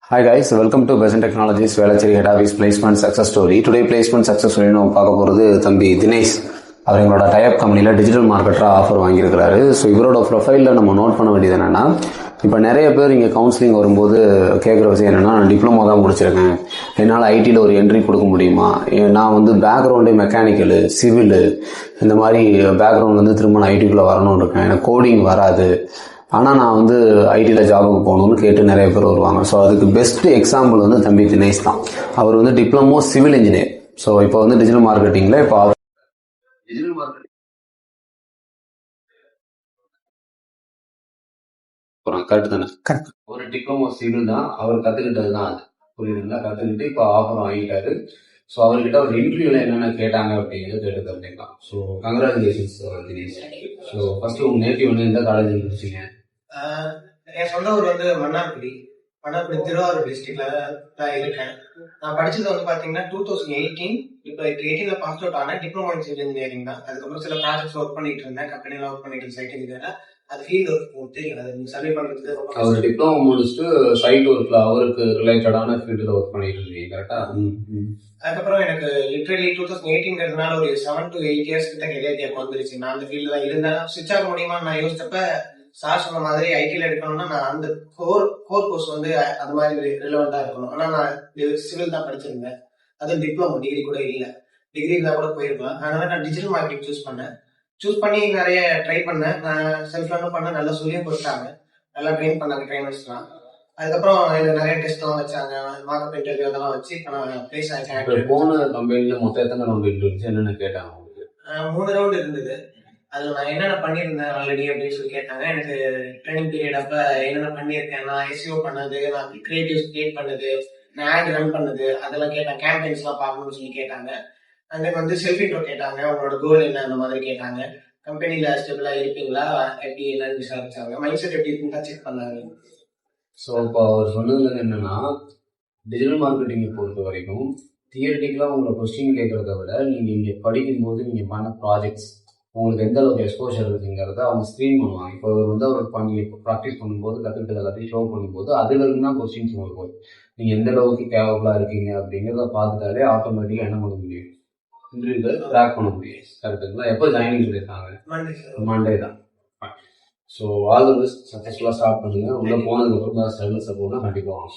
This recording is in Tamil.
Hi guys, welcome to Besen Technologies Velachery Head Office Placement Success Story. Today placement success story நம்ம பார்க்க போகிறது தம்பி தினேஷ். அவர் எங்களோட டைப் கம்பெனியில் டிஜிட்டல் மார்க்கெட்டராக ஆஃபர் வாங்கியிருக்கிறாரு. ஸோ இவரோட ப்ரொஃபைலில் நம்ம நோட் பண்ண வேண்டியது என்னென்னா, இப்போ நிறைய பேர் இங்கே கவுன்சிலிங் வரும்போது கேட்குற விஷயம் என்னென்னா, நான் டிப்ளமோ தான் முடிச்சிருக்கேன், என்னால் ஐடியில் ஒரு என்ட்ரி கொடுக்க முடியுமா, நான் வந்து பேக்ரவுண்டே மெக்கானிக்கலு சிவிலு இந்த மாதிரி பேக்ரவுண்ட் திரும்ப நான் ஐடிக்குள்ளே வரணும்னு இருக்கேன், எனக்கு கோடிங் வராது, ஆனால் நான் ஐடியில் ஜாபுக்கு போகணும்னு கேட்டு நிறைய பேர் வருவாங்க. ஸோ அதுக்கு பெஸ்ட் எக்ஸாம்பிள் தம்பி தினேஷ் தான். அவர் டிப்ளமோ சிவில் இன்ஜினியர். ஸோ இப்போ டிஜிட்டல் மார்க்கெட்டிங்கில் இப்போ அவர் டிஜிட்டல் மார்க்கெட்டிங் கரெக்ட் தானே? ஒரு டிப்ளமோ சிவில் தான், அவர் கற்றுக்கிட்டது தான் அது, புரியுதுங்களா? கற்றுக்கிட்டு இப்போ ஆஃபர் வாங்கிட்டாரு. ஸோ அவர்கிட்ட ஒரு இன்டர்வியூவில் என்னென்ன கேட்டாங்க அப்படிங்கிறது கேட்டு தெரிஞ்சுக்கலாம். So congratulations Dinesh. So first உங்கள் நேட்டிவ் எந்த காலேஜ் முடிச்சிங்க? என் சொந்த ஊர் மன்னார்குடி திருவாரூர் டிஸ்ட்ரிக்ட்ல தான் இருக்கேன். நான் படிச்சது பாத்தீங்கன்னா 2018. இப்போ 18ல பாஸ் அவுட் ஆனேன். டிப்ளமோ இன் சிவில் இன்ஜினியரிங் தான். அதுக்கப்புறம் சில ப்ராஜெக்ட்ஸ் ஒர்க் பண்ணிட்டு இருந்தேன், கம்பெனில ஒர்க் பண்ணிட்டு இருந்தேன், சைட் இன்ஜினியரா. அது ஃபீல்ட் ஒர்க் தெரியும், அது சர்வே பண்றதுக்கு. அவர் டிப்ளமோ முடிச்சுட்டு சைட் ஒர்க்ல அவருக்கு ரிலேட்டடான ஃபீல்டில் ஒர்க் பண்ணிட்டு இருக்கீங்க, கரெக்டா? அதுக்கப்புறம் எனக்கு லிட்டரலி 2018ங்கிறதுனால ஒரு 7 to 8 இயர்ஸ் கிட்ட கெரியர் கேப் வந்துருச்சு. நான் அந்த ஃபீல்டு தான் இருந்தேன். ஸ்விட்ச் ஆக முடியுமா நான் யோசிச்சப்ப, சார் சொன்ன மாதிரி ஐடியில் எடுக்கணும்னா நான் அந்த கோர் கோர்ஸ் அது மாதிரி ரிலவெண்டா இருக்கணும். ஆனா நான் சிவில் தான் படிச்சிருந்தேன், அது டிப்ளமோ டிகிரி கூட இல்லை. டிகிரி இருந்தா கூட போயிருக்கலாம். அதனால நான் டிஜிட்டல் மார்க்கெட்டிங் சூஸ் பண்ணி நிறைய ட்ரை பண்ணேன். நான் செல்ஃப் லேர்னும் பண்ண, நல்லா சொல்லியும் கொடுத்தாங்க, நல்லா ட்ரெயின் பண்ணாங்க ட்ரைனர்ஸ்லாம். அதுக்கப்புறம் எனக்கு நிறைய டெஸ்ட்லாம் வச்சாங்க, மார்க்அப் இன்டர்வியூ அதெல்லாம் வச்சு இப்போ நான் பிளேஸ் ஆகிட்டேன். போன கம்பெனியில் மொத்தம் எத்தனை ரவுண்ட் இருந்துச்சு, என்னென்ன கேட்டாங்க? 3 ரவுண்ட் இருந்தது. அதுல நான் என்னென்ன பண்ணியிருந்தேன் ஆல்ரெடி அப்படின்னு சொல்லி கேட்டாங்க. எனக்கு ட்ரைனிங் பீரியட் அப்ப என்னென்ன பண்ணியிருக்கேன், நான் எஸ்இஓ பண்ணது, நான் கிரியேட்டிவ்ஸ் கிரியேட் பண்ணது, நான் ஆட் ரன் பண்ணது, அதெல்லாம் கேட்டாங்க. கேம்பெயின்ஸ் எல்லாம் பார்க்கணும்னு சொல்லி கேட்டாங்க. அண்ட் தென் செல்ஃப் இன்ட்ரோ கேட்டாங்க, உங்களோட கோல் என்ன, அந்த மாதிரி கேட்டாங்க. கம்பெனில ஸ்டெபிளா இருப்பீங்களா, எப்படி என்னன்னு விசாரிச்சாங்க. மைண்ட் செட் எப்படி இருக்குன்னு செக் பண்ணாங்க. ஸோ இப்போ அவர் சொன்னதுல என்னன்னா, டிஜிட்டல் மார்க்கெட்டிங்கை பொறுத்த வரைக்கும் தியரிட்டிக்கலாக உங்களை கொஸ்டின் கேட்கறத விட நீங்கள் இங்கே படிக்கும்போது நீங்கள் பண்ண ப்ராஜெக்ட்ஸ் உங்களுக்கு எந்த அளவுக்கு எக்ஸ்போஷர் இருக்குங்கிறத அவங்க ஸ்க்ரீன் பண்ணுவாங்க. இப்போ அவர் பண்ணி ப்ராக்டிஸ் பண்ணும்போது கற்றுக்கிட்டு எல்லாத்தையும் ஷோ பண்ணும்போது அதுல இருந்து தான் கொஸ்டின்ஸ் உங்களுக்கு வரும். நீங்கள் எந்த அளவுக்கு கேவபிளாக இருக்கீங்க அப்படிங்கிறத பார்த்துட்டாலே ஆட்டோமேட்டிக்காக என்ன பண்ண முடியும், இன்டர்வியூவில் ட்ராக் பண்ண முடியும். கரெக்டுங்களா? எப்போ ஜாயினிங் சொல்லியிருக்காங்க? மண்டே தான். ஸோ ஆல் தி பெஸ்ட், சக்ஸஸ்ஃபுல்லாக ஸ்டார்ட் பண்ணுங்க. உள்ள போனதுக்கப்புறம் ஸ்ட்ரகிள்ஸை போனால் கண்டிப்பாக வாங்க.